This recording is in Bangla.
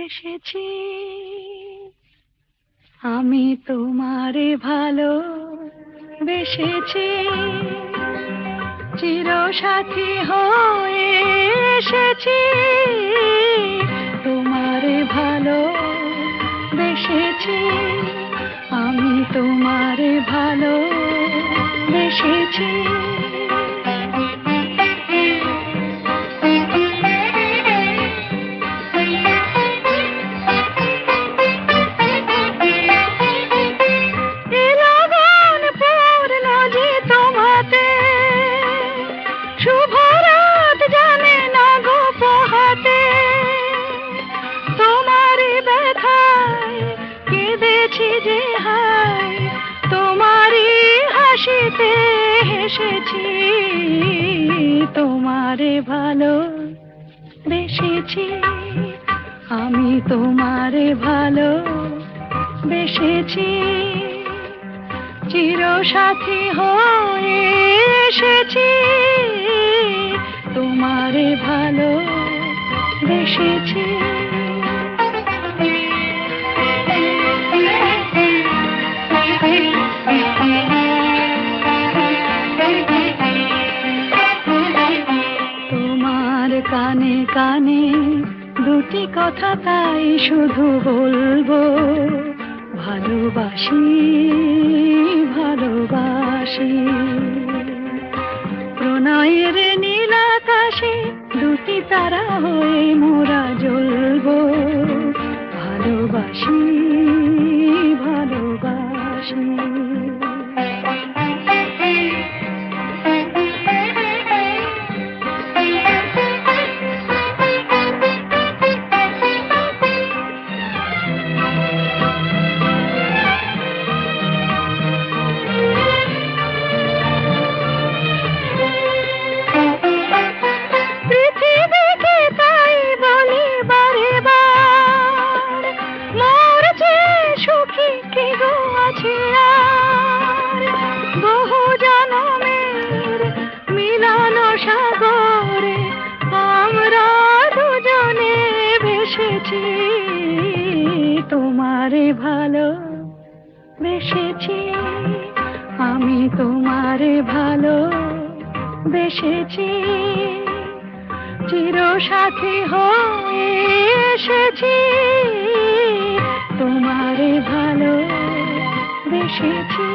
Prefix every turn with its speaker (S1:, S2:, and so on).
S1: এসেছি, আমি তোমারে ভালো বেসেছি, চিরসাথী হয়ে এসেছি, তোমারে ভালো বেসেছি, আমি তোমারে ভালো বেসেছি। এসেছি, তোমারে ভালো বেসেছি, আমি তোমারে ভালো বেসেছি, চিরসাথী হয়ে এসেছি, তোমারে ভালো বেসেছি। কানে কানে দুটি কথা তাই শুধু বলবো, ভালোবাসি ভালোবাসি। প্রণয়ের নীল আকাশে দুটি তারা হয়ে মোরা জ্বলবো, ভালোবাসি ভালোবাসি। বহু জনমের মিলন সাগরে আমরা দুজনে ভেসেছি, তোমারে ভালো বেসেছি, আমি তোমারে ভালো বেসেছি, চিরসাথী হয়ে এসেছি, তোমারে ভালো বেসেছি।